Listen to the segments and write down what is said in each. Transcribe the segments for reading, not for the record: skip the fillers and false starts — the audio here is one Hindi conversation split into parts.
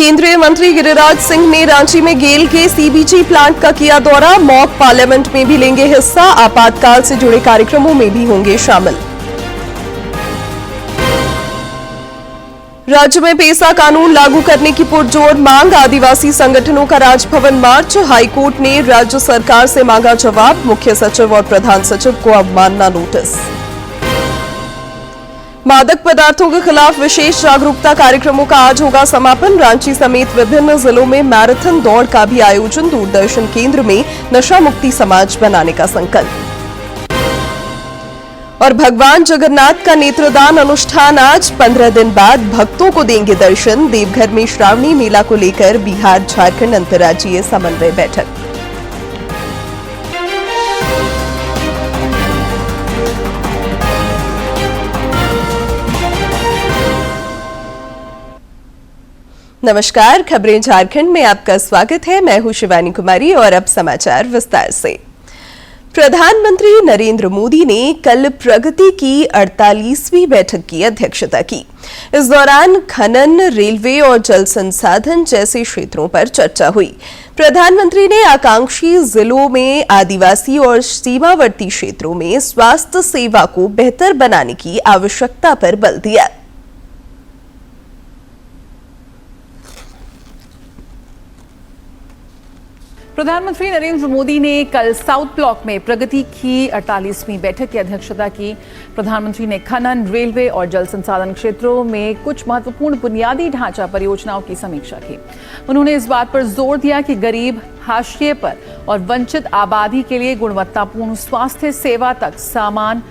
केंद्रीय मंत्री गिरिराज सिंह ने रांची में गेल के सीबीजी प्लांट का किया दौरा। मॉक पार्लियामेंट में भी लेंगे हिस्सा। आपातकाल से जुड़े कार्यक्रमों में भी होंगे शामिल। राज्य में पेसा कानून लागू करने की पुरजोर मांग। आदिवासी संगठनों का राजभवन मार्च। हाईकोर्ट ने राज्य सरकार से मांगा जवाब। मुख्य सचिव और प्रधान सचिव को अवमानना नोटिस। मादक पदार्थों के खिलाफ विशेष जागरूकता कार्यक्रमों का आज होगा समापन। रांची समेत विभिन्न जिलों में मैराथन दौड़ का भी आयोजन। दूरदर्शन केंद्र में नशा मुक्ति समाज बनाने का संकल्प। और भगवान जगन्नाथ का नेत्रदान अनुष्ठान आज 15 दिन बाद भक्तों को देंगे दर्शन। देवघर में श्रावणी मेला को लेकर बिहार झारखंड अंतर्राज्यीय समन्वय बैठक। नमस्कार, खबरें झारखंड में आपका स्वागत है। मैं हूं शिवानी कुमारी और अब समाचार विस्तार से। प्रधानमंत्री नरेंद्र मोदी ने कल प्रगति की 48वीं बैठक की अध्यक्षता की। इस दौरान खनन, रेलवे और जल संसाधन जैसे क्षेत्रों पर चर्चा हुई। प्रधानमंत्री ने आकांक्षी जिलों में आदिवासी और सीमावर्ती क्षेत्रों में स्वास्थ्य सेवा को बेहतर बनाने की आवश्यकता पर बल दिया। प्रधानमंत्री नरेंद्र मोदी ने कल साउथ ब्लॉक में प्रगति की 48वीं बैठक की अध्यक्षता की। प्रधानमंत्री ने खनन, रेलवे और जल संसाधन क्षेत्रों में कुछ महत्वपूर्ण बुनियादी ढांचा परियोजनाओं की समीक्षा की। उन्होंने इस बात पर जोर दिया कि गरीब, हाशिए पर और वंचित आबादी के लिए गुणवत्तापूर्ण स्वास्थ्य सेवा तक समान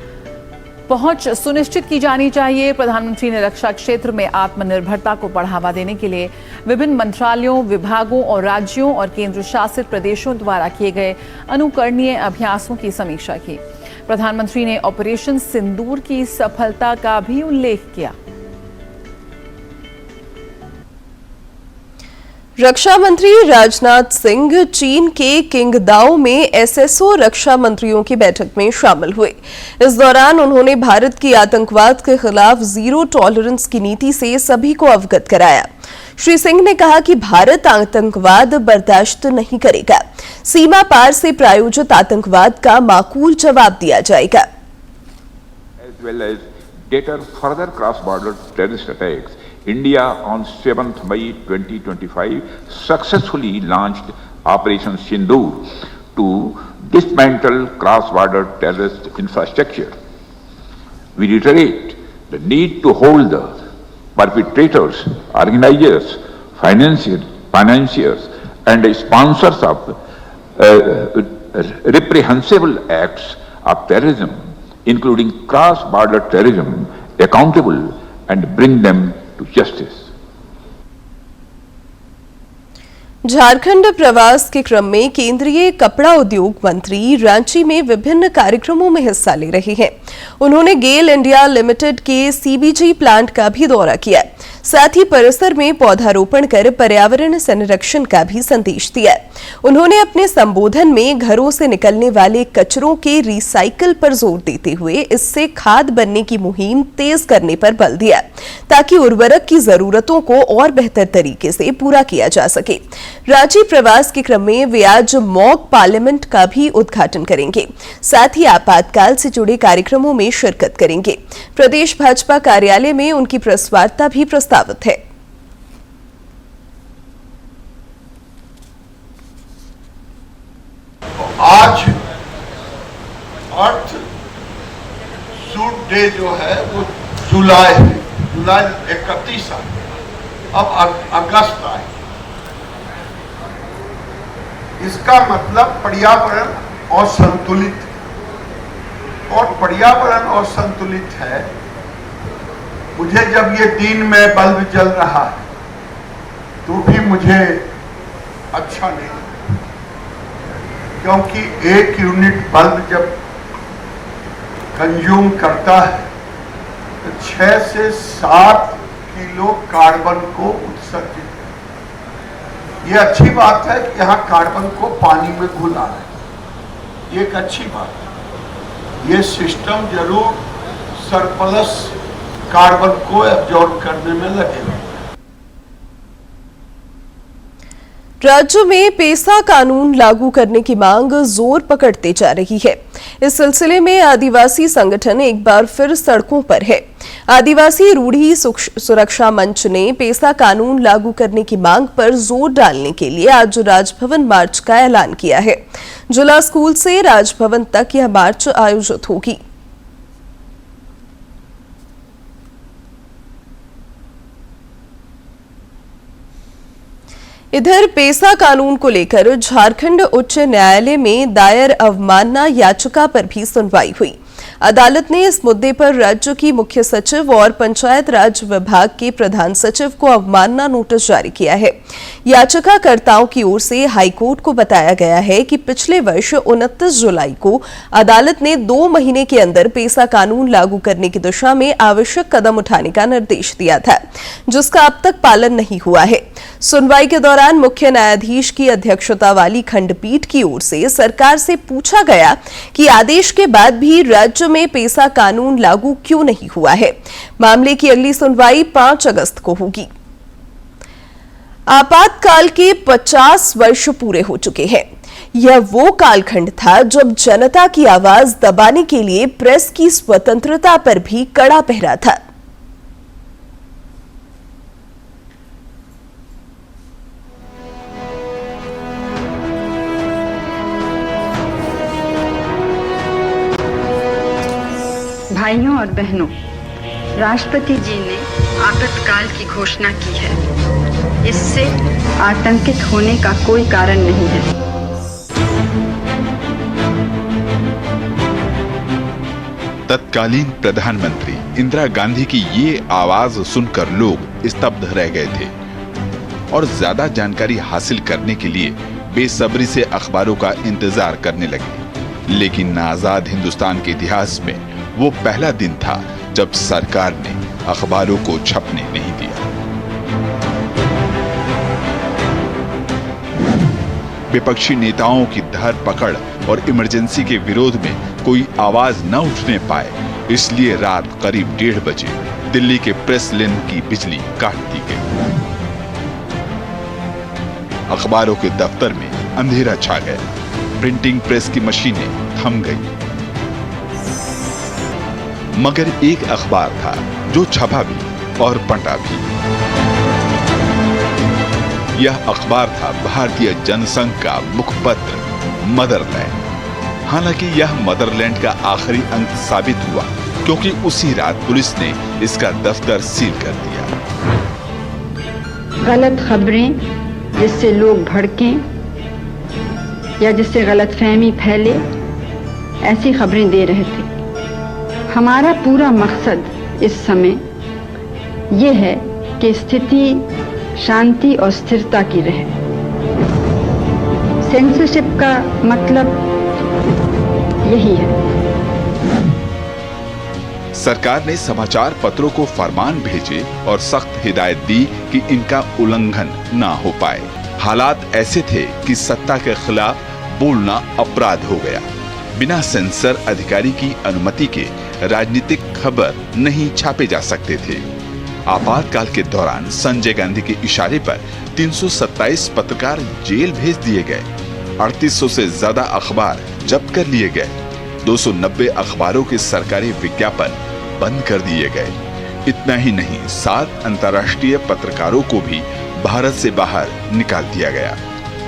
पहुंच सुनिश्चित की जानी चाहिए। प्रधानमंत्री ने रक्षा क्षेत्र में आत्मनिर्भरता को बढ़ावा देने के लिए विभिन्न मंत्रालयों, विभागों और राज्यों और केंद्र शासित प्रदेशों द्वारा किए गए अनुकरणीय अभ्यासों की समीक्षा की। प्रधानमंत्री ने ऑपरेशन सिंदूर की सफलता का भी उल्लेख किया। रक्षा मंत्री राजनाथ सिंह चीन के किंगदाओ में एसएसओ रक्षा मंत्रियों की बैठक में शामिल हुए। इस दौरान उन्होंने भारत की आतंकवाद के खिलाफ जीरो टॉलरेंस की नीति से सभी को अवगत कराया। श्री सिंह ने कहा कि भारत आतंकवाद बर्दाश्त नहीं करेगा। सीमा पार से प्रायोजित आतंकवाद का माकूल जवाब दिया जाएगा। India on 7th May 2025 successfully launched Operation Sindoor to dismantle cross-border terrorist infrastructure. We reiterate the need to hold the perpetrators, organizers, financiers and sponsors of reprehensible acts of terrorism, including cross-border terrorism, accountable and bring them to justice. Jharkhand प्रवास के क्रम में केंद्रीय कपड़ा उद्योग मंत्री रांची में विभिन्न कार्यक्रमों में हिस्सा ले रहे हैं। उन्होंने गेल इंडिया लिमिटेड के सीबीजी प्लांट का भी दौरा किया। साथ ही परिसर में पौधारोपण कर पर्यावरण संरक्षण का भी संदेश दिया। उन्होंने अपने संबोधन में घरों से निकलने वाले कचरों के रिसाइकल पर जोर देते हुए इससे खाद बनने की मुहिम तेज करने पर बल दिया, ताकि उर्वरक की जरूरतों को और बेहतर तरीके से पूरा किया जा सके। रांची प्रवास के क्रम में वे आज मॉक पार्लियामेंट का भी उद्घाटन करेंगे। साथ ही आपातकाल से जुड़े कार्यक्रमों में शिरकत करेंगे। प्रदेश भाजपा कार्यालय में उनकी प्रेस वार्ता भी प्रस्तावित है। आज अर्थ सूट डे जो है वो जुलाई 31 है, अब अगस्त आए। इसका मतलब पर्यावरण और संतुलित, और पर्यावरण और संतुलित है। मुझे जब ये दिन में बल्ब जल रहा है तो भी मुझे अच्छा नहीं, क्योंकि एक यूनिट बल्ब जब कंज्यूम करता है तो 6 से 7 किलो कार्बन को उत्सर्जित। ये अच्छी बात है कि यहाँ कार्बन को पानी में घुला है, ये एक अच्छी बात है। ये सिस्टम जरूर सरप्लस कार्बन को एब्जॉर्ब करने में लगेगा। राज्य में पेसा कानून लागू करने की मांग जोर पकड़ते जा रही है। इस सिलसिले में आदिवासी संगठन एक बार फिर सड़कों पर है। आदिवासी रूढ़ी सुरक्षा मंच ने पेसा कानून लागू करने की मांग पर जोर डालने के लिए आज राजभवन मार्च का ऐलान किया है। जिला स्कूल से राजभवन तक यह मार्च आयोजित होगी। इधर पेसा कानून को लेकर झारखंड उच्च न्यायालय में दायर अवमानना याचिका पर भी सुनवाई हुई। अदालत ने इस मुद्दे पर राज्य की मुख्य सचिव और पंचायत राज विभाग के प्रधान सचिव को अवमानना नोटिस जारी किया है। याचिकाकर्ताओं की ओर से हाईकोर्ट को बताया गया है कि पिछले वर्ष 29 जुलाई को अदालत ने 2 महीने के अंदर पेसा कानून लागू करने की दिशा में आवश्यक कदम उठाने का निर्देश दिया था, जिसका अब तक पालन नहीं हुआ है। सुनवाई के दौरान मुख्य न्यायाधीश की अध्यक्षता वाली खंडपीठ की ओर से सरकार से पूछा गया कि आदेश के बाद भी राज्य में पेसा कानून लागू क्यों नहीं हुआ है। मामले की अगली सुनवाई 5 अगस्त को होगी। आपातकाल के 50 वर्ष पूरे हो चुके हैं। यह वो कालखंड था जब जनता की आवाज दबाने के लिए प्रेस की स्वतंत्रता पर भी कड़ा पहरा था। भाइयों और बहनों, राष्ट्रपति जी ने आपातकाल की घोषणा की है। इससे आतंकित होने का कोई कारण नहीं है। तत्कालीन प्रधानमंत्री इंदिरा गांधी की ये आवाज सुनकर लोग स्तब्ध रह गए थे और ज्यादा जानकारी हासिल करने के लिए बेसब्री से अखबारों का इंतजार करने लगे। लेकिन आजाद हिंदुस्तान के इतिहास में वो पहला दिन था जब सरकार ने अखबारों को छपने नहीं दिया। विपक्षी नेताओं की धरपकड़ और इमरजेंसी के विरोध में कोई आवाज न उठने पाए, इसलिए रात करीब 1:30 बजे दिल्ली के प्रेस लाइन की बिजली काट दी गई। अखबारों के दफ्तर में अंधेरा छा गया। प्रिंटिंग प्रेस की मशीनें थम गई। मगर एक अखबार था जो छपा भी और बंटा भी। यह अखबार था भारतीय जनसंघ का मुखपत्र मदरलैंड। हालांकि यह मदरलैंड का आखिरी अंक साबित हुआ, क्योंकि उसी रात पुलिस ने इसका दफ्तर सील कर दिया। गलत खबरें जिससे लोग भड़कें या जिससे गलतफहमी फैले, ऐसी खबरें दे रहे थे। हमारा पूरा मकसद इस समय ये है कि स्थिति शांति और स्थिरता की रहे। सेंसरशिप का मतलब यही है। सरकार ने समाचार पत्रों को फरमान भेजे और सख्त हिदायत दी कि इनका उल्लंघन ना हो पाए। हालात ऐसे थे कि सत्ता के खिलाफ बोलना अपराध हो गया। बिना सेंसर अधिकारी की अनुमति के राजनीतिक खबर नहीं छापे जा सकते थे। आपातकाल के दौरान संजय गांधी के इशारे पर 327 पत्रकार जेल भेज दिए गए। 3800 से ज्यादा अखबार जब्त कर लिए गए। 290 अखबारों के सरकारी विज्ञापन बंद कर दिए गए। इतना ही नहीं, 7 अंतर्राष्ट्रीय पत्रकारों को भी भारत से बाहर निकाल दिया गया।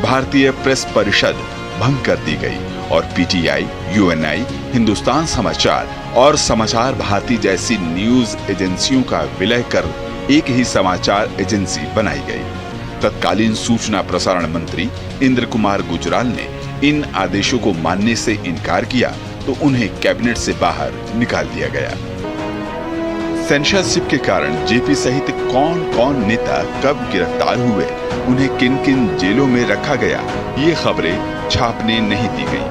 भारतीय प्रेस परिषद भंग कर दी गई और पीटीआई, यूएनआई, हिंदुस्तान समाचार और समाचार भारती जैसी न्यूज एजेंसियों का विलय कर एक ही समाचार एजेंसी बनाई गई। तत्कालीन सूचना प्रसारण मंत्री इंद्र कुमार गुजराल ने इन आदेशों को मानने से इनकार किया तो उन्हें कैबिनेट से बाहर निकाल दिया गया। सेंसरशिप के कारण जेपी सहित कौन कौन नेता कब गिरफ्तार हुए, उन्हें किन किन जेलों में रखा गया, ये खबरें छापने नहीं दी गई।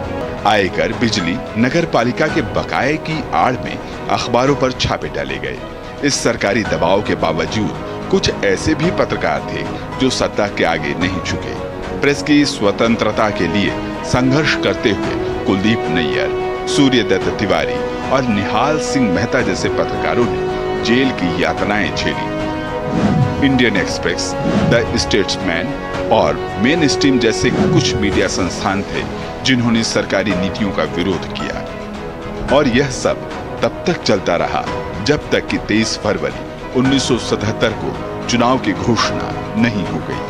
आयकर, बिजली, नगर पालिका के बकाये की आड़ में अखबारों पर छापे डाले गए। इस सरकारी दबाव के बावजूद कुछ ऐसे भी पत्रकार थे जो सत्ता के आगे नहीं झुके। प्रेस की स्वतंत्रता के लिए संघर्ष करते हुए कुलदीप नैयर, सूर्यदत्त तिवारी और निहाल सिंह मेहता जैसे पत्रकारों ने जेल की यातनाएं झेली। इंडियन एक्सप्रेस, द स्टेट्समैन, और मेन स्ट्रीम जैसे कुछ मीडिया संस्थान थे जिन्होंने सरकारी नीतियों का विरोध किया। और यह सब तब तक चलता रहा जब तक कि 23 फरवरी 1977 को चुनाव की घोषणा नहीं हो गई।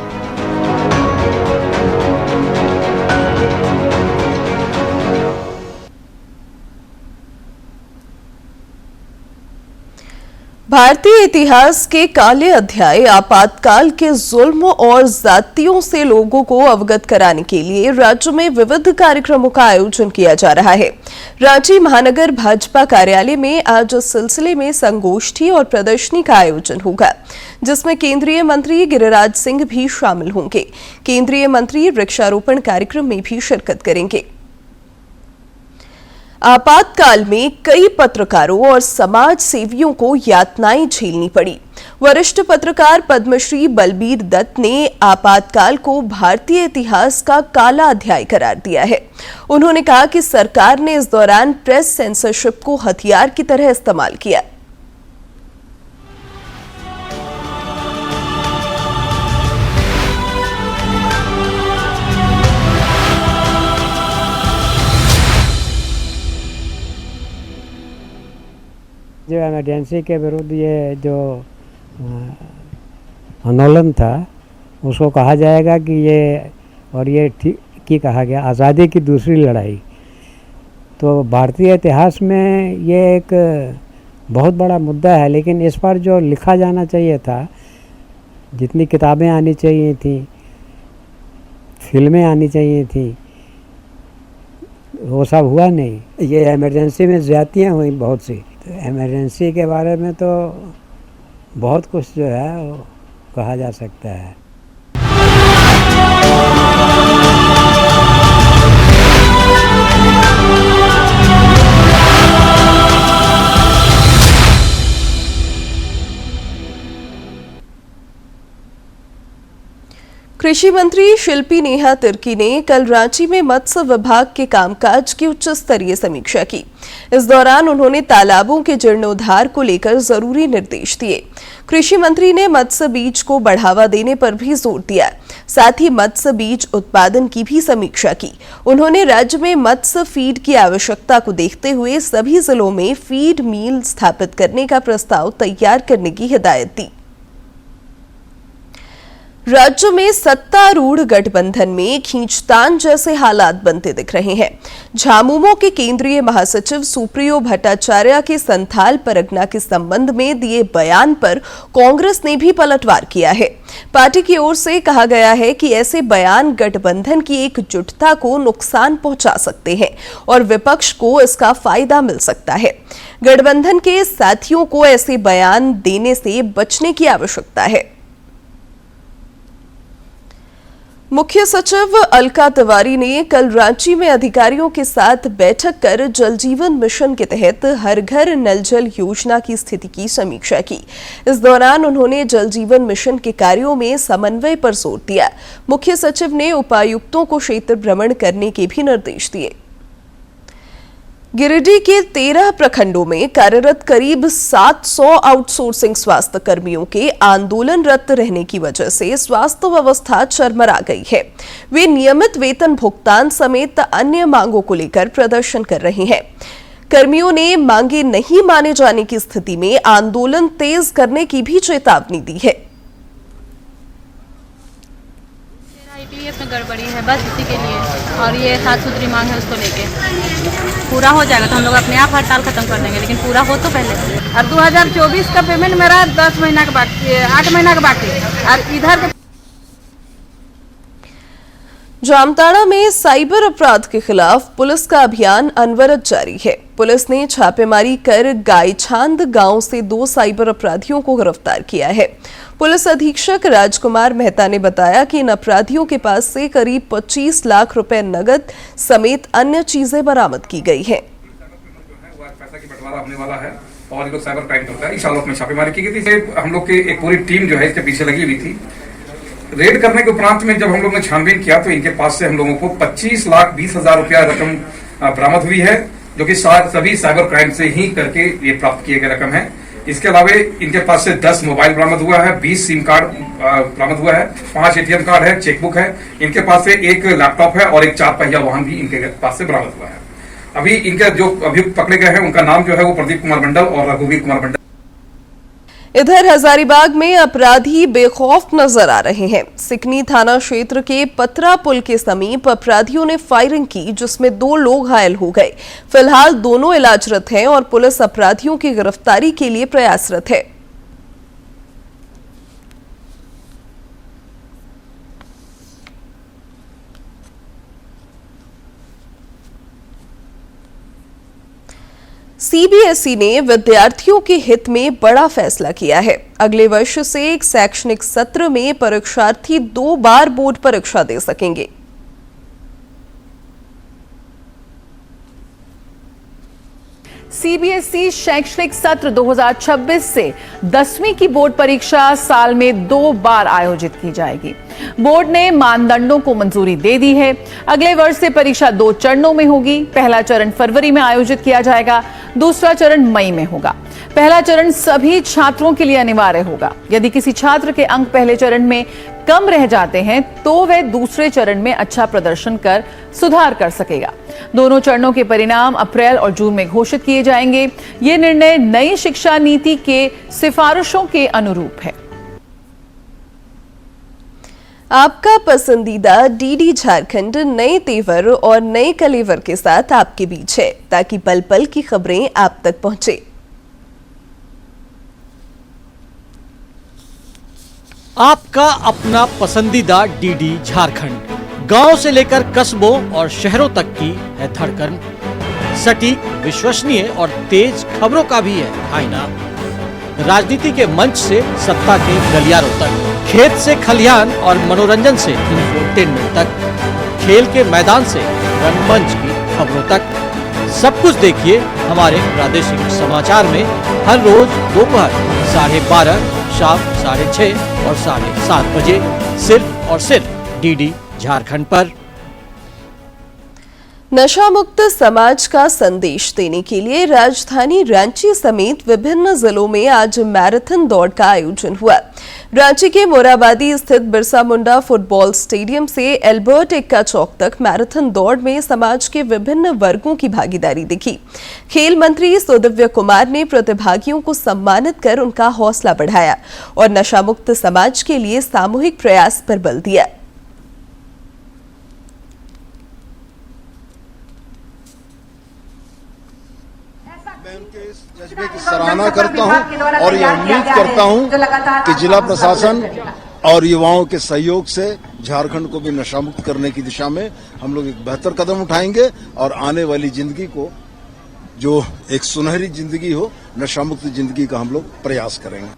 भारतीय इतिहास के काले अध्याय आपातकाल के जुल्म और जातियों से लोगों को अवगत कराने के लिए राज्य में विविध कार्यक्रमों का आयोजन किया जा रहा है। रांची महानगर भाजपा कार्यालय में आज इस सिलसिले में संगोष्ठी और प्रदर्शनी का आयोजन होगा, जिसमें केंद्रीय मंत्री गिरिराज सिंह भी शामिल होंगे। केंद्रीय मंत्री वृक्षारोपण कार्यक्रम में भी शिरकत करेंगे। आपातकाल में कई पत्रकारों और समाज सेवियों को यातनाएं झेलनी पड़ी। वरिष्ठ पत्रकार पद्मश्री बलबीर दत्त ने आपातकाल को भारतीय इतिहास का काला अध्याय करार दिया है। उन्होंने कहा कि सरकार ने इस दौरान प्रेस सेंसरशिप को हथियार की तरह इस्तेमाल किया। जो इमरजेंसी के विरुद्ध ये जो आंदोलन था उसको कहा जाएगा कि ये ठीक की कहा गया आज़ादी की दूसरी लड़ाई। तो भारतीय इतिहास में ये एक बहुत बड़ा मुद्दा है, लेकिन इस पर जो लिखा जाना चाहिए था, जितनी किताबें आनी चाहिए थी, फिल्में आनी चाहिए थी, वो सब हुआ नहीं। ये इमरजेंसी में ज़्यादतियाँ हुई बहुत सी। इमरजेंसी के बारे में तो बहुत कुछ जो है वो कहा जा सकता है। कृषि मंत्री शिल्पी नेहा तिर्की ने कल रांची में मत्स्य विभाग के कामकाज की उच्च स्तरीय समीक्षा की। इस दौरान उन्होंने तालाबों के जीर्णोद्धार को लेकर जरूरी निर्देश दिए। कृषि मंत्री ने मत्स्य बीज को बढ़ावा देने पर भी जोर दिया। साथ ही मत्स्य बीज उत्पादन की भी समीक्षा की। उन्होंने राज्य में मत्स्य फीड की आवश्यकता को देखते हुए सभी जिलों में फीड मिल स्थापित करने का प्रस्ताव तैयार करने की हिदायत दी। राज्य में सत्तारूढ़ गठबंधन में खींचतान जैसे हालात बनते दिख रहे हैं। झामुमो के केंद्रीय महासचिव सुप्रियो भट्टाचार्य के संथाल परगना के संबंध में दिए बयान पर कांग्रेस ने भी पलटवार किया है। पार्टी की ओर से कहा गया है कि ऐसे बयान गठबंधन की एकजुटता को नुकसान पहुंचा सकते हैं और विपक्ष को इसका फायदा मिल सकता है। गठबंधन के साथियों को ऐसे बयान देने से बचने की आवश्यकता है। मुख्य सचिव अलका तिवारी ने कल रांची में अधिकारियों के साथ बैठक कर जल जीवन मिशन के तहत हर घर नल जल योजना की स्थिति की समीक्षा की। इस दौरान उन्होंने जल जीवन मिशन के कार्यों में समन्वय पर जोर दिया। मुख्य सचिव ने उपायुक्तों को क्षेत्र भ्रमण करने के भी निर्देश दिए। गिरिडीह के 13 प्रखंडों में कार्यरत करीब 700 आउटसोर्सिंग स्वास्थ्य कर्मियों के आंदोलनरत रहने की वजह से स्वास्थ्य व्यवस्था चरमरा गई है। वे नियमित वेतन भुगतान समेत अन्य मांगों को लेकर प्रदर्शन कर रहे हैं। कर्मियों ने मांगे नहीं माने जाने की स्थिति में आंदोलन तेज करने की भी चेतावनी दी है। IPF में गड़बड़ी है बस इसी के लिए, और ये साफ सुथरी मांग है उसको लेके पूरा हो जाएगा तो हम लोग अपने आप हड़ताल खत्म कर देंगे, लेकिन पूरा हो तो पहले। और 2024 का पेमेंट मेरा 10 महीना का बाकी, 8 महीना का बाकी, और इधर जामताड़ा में साइबर अपराध के खिलाफ पुलिस का अभियान अनवरत जारी है। पुलिस ने छापेमारी कर गायछांद गांव से 2 साइबर अपराधियों को गिरफ्तार किया है। पुलिस अधीक्षक राजकुमार मेहता ने बताया कि इन अपराधियों के पास से करीब 25 लाख रुपए नगद समेत अन्य चीजें बरामद की गई हैं। पैसा की बंटवारा होने वाला है और ये साइबर क्राइम करता है। इस आलोक में छापेमारी की गई थी। हम लोग की एक पूरी टीम जो है इसके पीछे लगी हुई थी। रेड करने के उपरांत में जब हम लोग ने छानबीन किया तो इनके पास से हम लोगों को 25,20,000 रुपया रकम बरामद हुई है, जो कि सभी साइबर क्राइम से ही करके ये प्राप्त किए गए रकम है। इसके अलावा इनके पास से 10 मोबाइल बरामद हुआ है, 20 सिम कार्ड बरामद हुआ है, 5 एटीएम कार्ड है, चेकबुक है। इनके पास से एक लैपटॉप है और एक 4 पहिया वाहन भी इनके पास से बरामद हुआ है। अभी इनके जो अभियुक्त पकड़े गए हैं उनका नाम जो है वो प्रदीप कुमार मंडल और रघुवीर कुमार मंडल। इधर हजारीबाग में अपराधी बेखौफ नजर आ रहे हैं। सिकनी थाना क्षेत्र के पतरा पुल के समीप अपराधियों ने फायरिंग की, जिसमें 2 लोग घायल हो गए। फिलहाल दोनों इलाजरत हैं और पुलिस अपराधियों की गिरफ्तारी के लिए प्रयासरत है। सीबीएसई ने विद्यार्थियों के हित में बड़ा फैसला किया है। अगले वर्ष से एक शैक्षणिक सत्र में परीक्षार्थी 2 बार बोर्ड परीक्षा दे सकेंगे। सीबीएसई शैक्षणिक सत्र 2026 से 10वीं की बोर्ड परीक्षा साल में 2 बार आयोजित की जाएगी। बोर्ड ने मानदंडों को मंजूरी दे दी है। अगले वर्ष से परीक्षा 2 चरणों में होगी। पहला चरण फरवरी में आयोजित किया जाएगा, दूसरा चरण मई में होगा। पहला चरण सभी छात्रों के लिए अनिवार्य होगा। यदि किसी छात्र के अंक पहले चरण में कम रह जाते हैं तो वह दूसरे चरण में अच्छा प्रदर्शन कर सुधार कर सकेगा। दोनों चरणों के परिणाम अप्रैल और जून में घोषित किए जाएंगे। ये निर्णय नई शिक्षा नीति के सिफारिशों के अनुरूप है। आपका पसंदीदा डीडी झारखंड नए तेवर और नए कलेवर के साथ आपके बीच है, ताकि पल पल की खबरें आप तक पहुंचे। आपका अपना पसंदीदा डीडी झारखंड, गांव से लेकर कस्बों और शहरों तक की है धड़कन। सटीक, विश्वसनीय और तेज खबरों का भी है आईना। राजनीति के मंच से सत्ता के गलियारों तक, खेत से खलिहान और मनोरंजन से इंफोटेनमेंट तक, खेल के मैदान से रंगमंच की खबरों तक, सब कुछ देखिए हमारे प्रादेशिक समाचार में हर रोज दोपहर 12:30, शाम 6:30 और 7:30 बजे, सिर्फ और सिर्फ डीडी झारखंड पर। नशा मुक्त समाज का संदेश देने के लिए राजधानी रांची समेत विभिन्न जिलों में आज मैराथन दौड़ का आयोजन हुआ। रांची के मोराबादी स्थित बिरसा मुंडा फुटबॉल स्टेडियम से एल्बर्ट एक्का चौक तक मैराथन दौड़ में समाज के विभिन्न वर्गों की भागीदारी दिखी। खेल मंत्री सुदिव्य कुमार ने प्रतिभागियों को सम्मानित कर उनका हौसला बढ़ाया और नशा मुक्त समाज के लिए सामूहिक प्रयास पर बल दिया। जज्बे की सराहना करता हूं और ये उम्मीद करता हूं कि जिला प्रशासन और युवाओं के सहयोग से झारखंड को भी नशा मुक्त करने की दिशा में हम लोग एक बेहतर कदम उठाएंगे और आने वाली जिंदगी को जो एक सुनहरी जिंदगी हो, नशा मुक्त जिंदगी का हम लोग प्रयास करेंगे।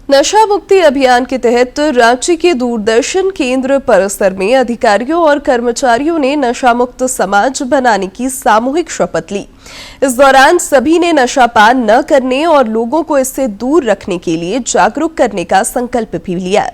नशा मुक्ति अभियान के तहत रांची के दूरदर्शन केंद्र परिसर में अधिकारियों और कर्मचारियों ने नशा मुक्त समाज बनाने की सामूहिक शपथ ली। इस दौरान सभी ने नशा पान न करने और लोगों को इससे दूर रखने के लिए जागरूक करने का संकल्प भी लिया।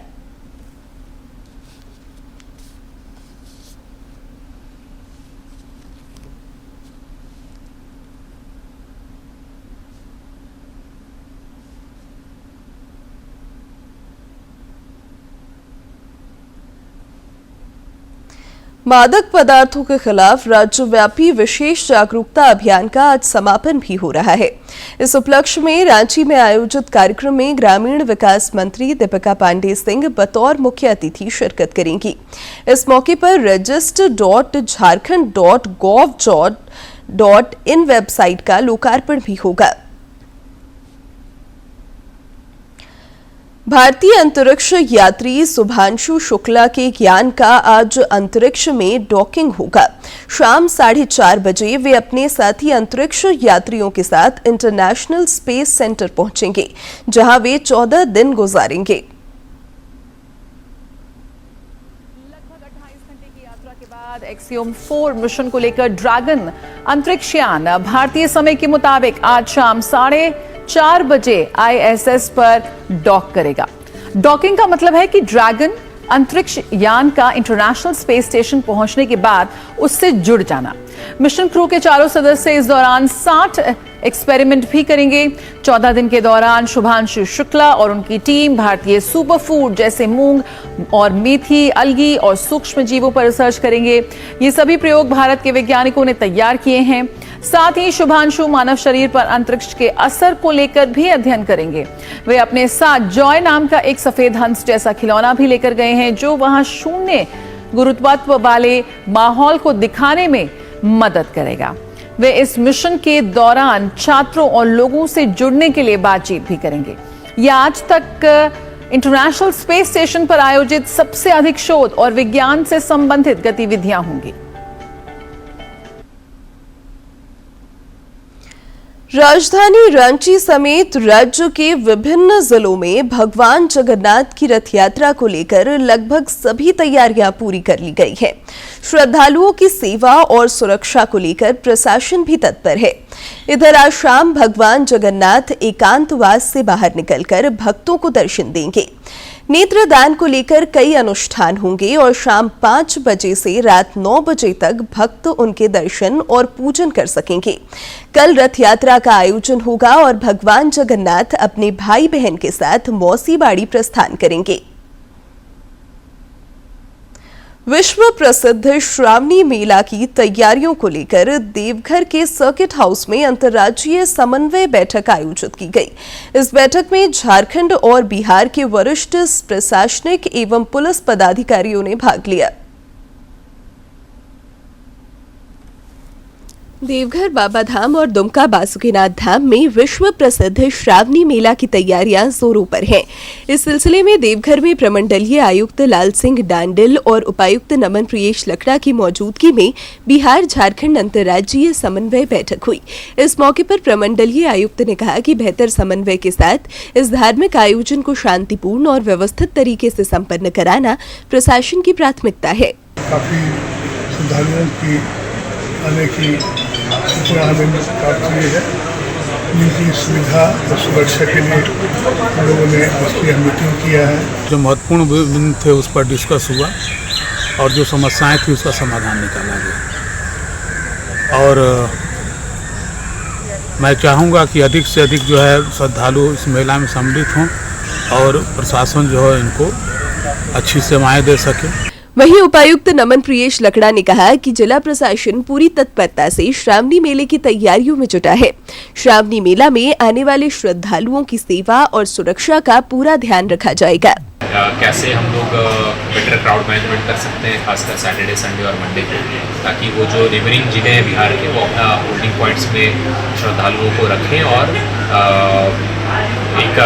मादक पदार्थों के खिलाफ राज्यव्यापी विशेष जागरूकता अभियान का आज समापन भी हो रहा है। इस उपलक्ष्य में रांची में आयोजित कार्यक्रम में ग्रामीण विकास मंत्री दीपिका पांडे सिंह बतौर मुख्य अतिथि शिरकत करेंगी। इस मौके पर register.jharkhand.gov.in वेबसाइट का लोकार्पण भी होगा। भारतीय अंतरिक्ष यात्री शुभांशु शुक्ला के ज्ञान का आज अंतरिक्ष में डॉकिंग होगा। शाम 4:30 बजे वे अपने साथी अंतरिक्ष यात्रियों के साथ इंटरनेशनल स्पेस सेंटर पहुंचेंगे, जहां वे 14 दिन गुजारेंगे। लगभग 28 घंटे की यात्रा के बाद एक्सियोम 4 मिशन को लेकर ड्रैगन अंतरिक्षयान भारतीय समय के मुताबिक आज शाम 4:30 बजे ISS पर डॉक करेगा। डॉकिंग का मतलब है कि ड्रैगन अंतरिक्ष यान का इंटरनेशनल स्पेस स्टेशन पहुंचने के बाद उससे जुड़ जाना। मिशन क्रू के चारों सदस्य इस दौरान 60 एक्सपेरिमेंट भी करेंगे। 14 दिन के दौरान शुभांशु शुक्ला और उनकी टीम भारतीय सुपर फूड जैसे मूंग और मेथी, अलगी और सूक्ष्म जीवों पर रिसर्च करेंगे। ये सभी प्रयोग भारत के वैज्ञानिकों ने तैयार किए हैं। साथ ही शुभांशु मानव शरीर पर अंतरिक्ष के असर को लेकर भी अध्ययन करेंगे। वे अपने साथ जॉय नाम का एक सफेद हंस जैसा खिलौना भी लेकर गए हैं, जो वहां शून्य गुरुत्वात्व वाले माहौल को दिखाने में मदद करेगा। वे इस मिशन के दौरान छात्रों और लोगों से जुड़ने के लिए बातचीत भी करेंगे। यह आज तक इंटरनेशनल स्पेस स्टेशन पर आयोजित सबसे अधिक शोध और विज्ञान से संबंधित गतिविधियां होंगी। राजधानी रांची समेत राज्य के विभिन्न जिलों में भगवान जगन्नाथ की रथ यात्रा को लेकर लगभग सभी तैयारियां पूरी कर ली गई है। श्रद्धालुओं की सेवा और सुरक्षा को लेकर प्रशासन भी तत्पर है। इधर आज शाम भगवान जगन्नाथ एकांतवास से बाहर निकलकर भक्तों को दर्शन देंगे। नेत्रदान को लेकर कई अनुष्ठान होंगे और शाम 5 बजे से रात 9 बजे तक भक्त उनके दर्शन और पूजन कर सकेंगे। कल रथ यात्रा का आयोजन होगा और भगवान जगन्नाथ अपने भाई बहन के साथ मौसी बाड़ी प्रस्थान करेंगे। विश्व प्रसिद्ध श्रावणी मेला की तैयारियों को लेकर देवघर के सर्किट हाउस में अंतर्राज्यीय समन्वय बैठक आयोजित की गई। इस बैठक में झारखंड और बिहार के वरिष्ठ प्रशासनिक एवं पुलिस पदाधिकारियों ने भाग लिया। देवघर बाबा धाम और दुमका बासुकीनाथ धाम में विश्व प्रसिद्ध श्रावणी मेला की तैयारियां जोरों पर हैं। इस सिलसिले में देवघर में प्रमंडलीय आयुक्त लाल सिंह डांडिल और उपायुक्त नमन प्रियेश लकड़ा की मौजूदगी में बिहार झारखंड अंतर्राज्यीय समन्वय बैठक हुई। इस मौके पर प्रमंडलीय आयुक्त ने कहा कि बेहतर समन्वय के साथ इस धार्मिक आयोजन को शांतिपूर्ण और व्यवस्थित तरीके से संपन्न कराना प्रशासन की प्राथमिकता है। काफी श्रद्धालुओं की आने की सूचना हमें प्राप्त हुई है। उनकी सुविधा और सुरक्षा के लिए हम लोगों ने उसकी मीटिंग किया है। जो महत्वपूर्ण बिंदु थे उस पर डिस्कस हुआ और जो समस्याएं थी उसका समाधान निकाला गया। और मैं चाहूँगा कि अधिक से अधिक जो है श्रद्धालु इस मेला में सम्मिलित हों और प्रशासन जो है इनको अच्छी सेवाएं दे सके। वहीं उपायुक्त नमन प्रियेश लकड़ा ने कहा कि जिला प्रशासन पूरी तत्परता से श्रावणी मेले की तैयारियों में जुटा है। श्रावणी मेला में आने वाले श्रद्धालुओं की सेवा और सुरक्षा का पूरा ध्यान रखा जाएगा। कैसे हम लोग बेटर क्राउड मैनेजमेंट कर सकते हैं, खासकर सैटरडे, संडे और मंडे को, ताकि वो जो नेबरिंग जिले हैं बिहार के वो अपना होल्डिंग पॉइंट्स में श्रद्धालुओं को रखें और एक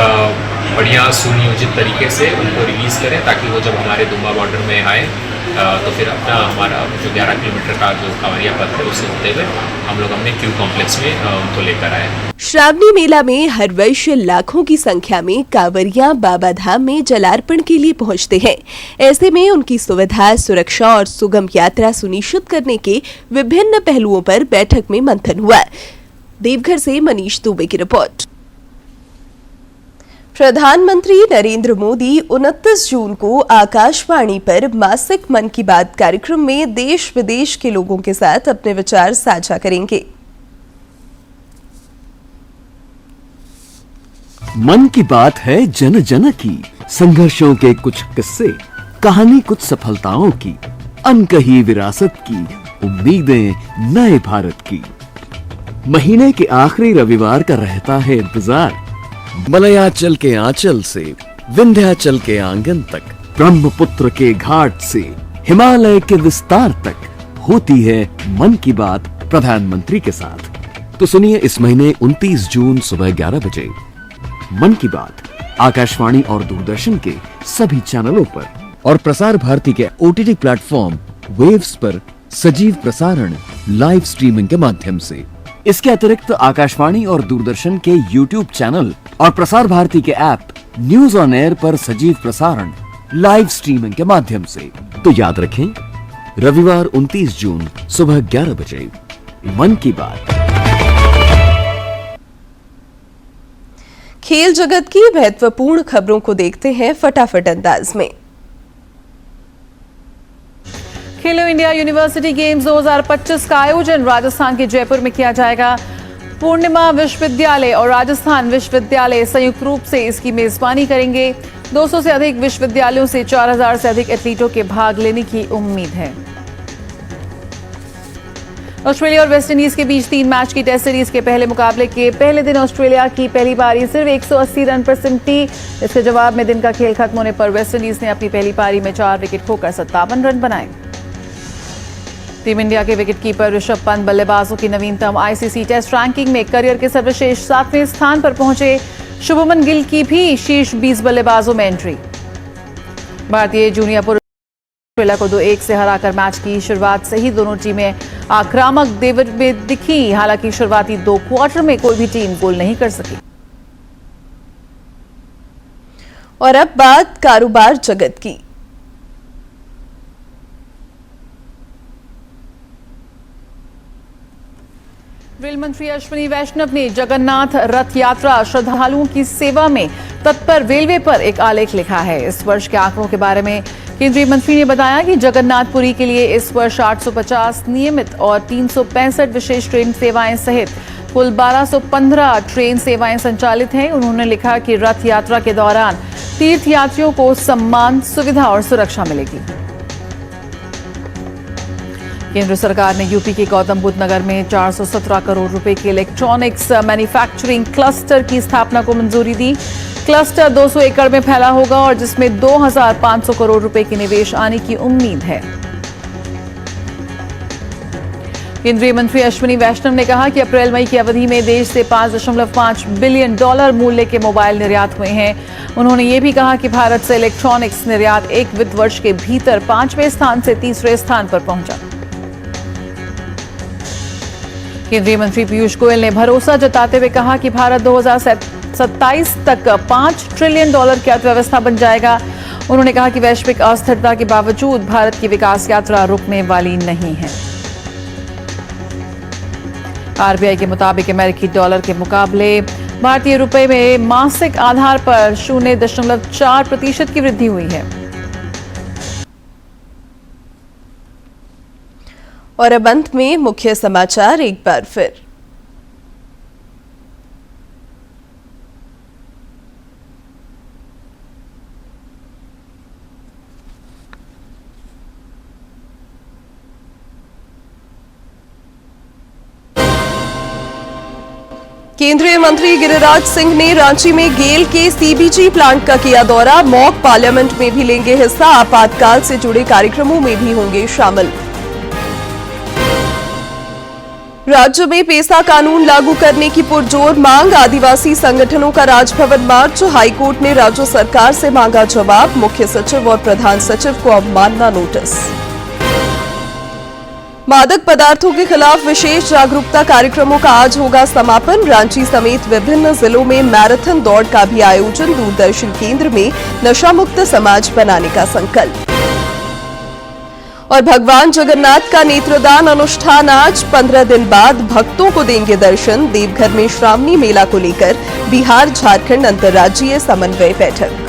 बढ़िया सुनियोजित तरीके से उनको रिलीज़ करें, ताकि वो जब हमारे दुम्बा बॉर्डर में आए तो फिर अपना हमारा जो 11 किलोमीटर का जो कांवरिया पथ है उससे होते हुए हम लोग अपने क्यू कॉम्प्लेक्स में उनको लेकर आए। श्रावणी मेला में हर वर्ष लाखों की संख्या में कांवरिया बाबा धाम में जलार्पण के लिए पहुंचते हैं। ऐसे में उनकी सुविधा, सुरक्षा और सुगम यात्रा सुनिश्चित करने के विभिन्न पहलुओं पर बैठक में मंथन हुआ। देवघर से मनीष दुबे की रिपोर्ट। प्रधानमंत्री नरेंद्र मोदी 29 जून को आकाशवाणी पर मासिक मन की बात कार्यक्रम में देश विदेश के लोगों के साथ अपने विचार साझा करेंगे। मन की बात है जन जन की, संघर्षों के कुछ किस्से, कहानी कुछ सफलताओं की, अनकही विरासत की, उम्मीदें नए भारत की। महीने के आखिरी रविवार का रहता है इंतजार। मलयाचल के आंचल से विंध्याचल के आंगन तक, ब्रह्मपुत्र के घाट से हिमालय के विस्तार तक होती है मन की बात प्रधानमंत्री के साथ। तो सुनिए इस महीने 29 जून सुबह 11 बजे मन की बात आकाशवाणी और दूरदर्शन के सभी चैनलों पर और प्रसार भारती के OTT प्लेटफॉर्म वेव्स पर सजीव प्रसारण लाइव स्ट्रीमिंग के माध्यम से। इसके अतिरिक्त आकाशवाणी और दूरदर्शन के YouTube चैनल और प्रसार भारती के ऐप न्यूज ऑन एयर पर सजीव प्रसारण लाइव स्ट्रीमिंग के माध्यम से। तो याद रखें, रविवार 29 जून सुबह 11 बजे मन की बात। खेल जगत की महत्वपूर्ण खबरों को देखते हैं फटाफट अंदाज में। खेलो इंडिया यूनिवर्सिटी गेम्स 2025 का आयोजन राजस्थान के जयपुर में किया जाएगा। पूर्णिमा विश्वविद्यालय और राजस्थान विश्वविद्यालय संयुक्त रूप से इसकी मेजबानी करेंगे। 200 से अधिक विश्वविद्यालयों से 4000 से अधिक एथलीटों के भाग लेने की उम्मीद है। ऑस्ट्रेलिया और वेस्टइंडीज के बीच 3 मैच की टेस्ट सीरीज के पहले मुकाबले के पहले दिन ऑस्ट्रेलिया की पहली पारी सिर्फ 180 रन पर सिमटी। इसके जवाब में दिन का खेल खत्म होने पर वेस्टइंडीज ने अपनी पहली पारी में 4 विकेट खोकर 57 रन बनाए। टीम इंडिया के विकेटकीपर ऋषभ पंत बल्लेबाजों की नवीनतम आईसीसी टेस्ट रैंकिंग में करियर के सर्वश्रेष्ठ 7वें स्थान पर पहुंचे। शुभमन गिल की भी शीर्ष 20 बल्लेबाजों में एंट्री। भारतीय जूनियर पुरुष ऑस्ट्रेलिया को 2-1 से हराकर मैच की शुरुआत से ही दोनों टीमें आक्रामक देवर में दिखी। हालांकि शुरुआती 2 क्वार्टर में कोई भी टीम गोल नहीं कर सकी। और अब बात कारोबार जगत की। रेल मंत्री अश्विनी वैष्णव ने जगन्नाथ रथ यात्रा श्रद्धालुओं की सेवा में तत्पर रेलवे पर एक आलेख लिखा है। इस वर्ष के आंकड़ों के बारे में केंद्रीय मंत्री ने बताया कि जगन्नाथपुरी के लिए इस वर्ष 850 नियमित और 365 विशेष ट्रेन सेवाएं सहित कुल 1215 ट्रेन सेवाएं संचालित हैं। उन्होंने लिखा कि रथ यात्रा के दौरान तीर्थयात्रियों को सम्मान, सुविधा और सुरक्षा मिलेगी। केंद्र सरकार ने यूपी के गौतम बुद्ध नगर में 417 करोड़ रुपए के इलेक्ट्रॉनिक्स मैन्युफैक्चरिंग क्लस्टर की स्थापना को मंजूरी दी। क्लस्टर 200 एकड़ में फैला होगा और जिसमें 2500 करोड़ रुपए की निवेश आने की उम्मीद है। केंद्रीय मंत्री अश्विनी वैष्णव ने कहा कि अप्रैल-मई की अवधि में देश से $5.5 बिलियन मूल्य के मोबाइल निर्यात हुए हैं। उन्होंने ये भी कहा कि भारत से इलेक्ट्रॉनिक्स निर्यात 1 वित्त वर्ष के भीतर 5वें स्थान से 3रे स्थान पर पहुंचा। केंद्रीय मंत्री पीयूष गोयल ने भरोसा जताते हुए कहा कि भारत 2027 तक $5 ट्रिलियन की अर्थव्यवस्था बन जाएगा। उन्होंने कहा कि वैश्विक अस्थिरता के बावजूद भारत की विकास यात्रा रुकने वाली नहीं है। आरबीआई के मुताबिक अमेरिकी डॉलर के मुकाबले भारतीय रुपए में मासिक आधार पर 0.4% की वृद्धि हुई है। और अब अंत में मुख्य समाचार एक बार फिर। केंद्रीय मंत्री गिरिराज सिंह ने रांची में गेल के सीबीजी प्लांट का किया दौरा। मॉक पार्लियामेंट में भी लेंगे हिस्सा। आपातकाल से जुड़े कार्यक्रमों में भी होंगे शामिल। राज्य में पेसा कानून लागू करने की पुरजोर मांग। आदिवासी संगठनों का राजभवन मार्च। हाईकोर्ट ने राज्य सरकार से मांगा जवाब। मुख्य सचिव और प्रधान सचिव को अवमानना नोटिस। मादक पदार्थों के खिलाफ विशेष जागरूकता कार्यक्रमों का आज होगा समापन। रांची समेत विभिन्न जिलों में मैराथन दौड़ का भी आयोजन। दूरदर्शन केंद्र में नशा मुक्त समाज बनाने का संकल्प। और भगवान जगन्नाथ का नेत्रदान अनुष्ठान आज 15 दिन बाद भक्तों को देंगे दर्शन। देवघर में श्रावणी मेला को लेकर बिहार झारखंड अंतर्राज्यीय समन्वय बैठक।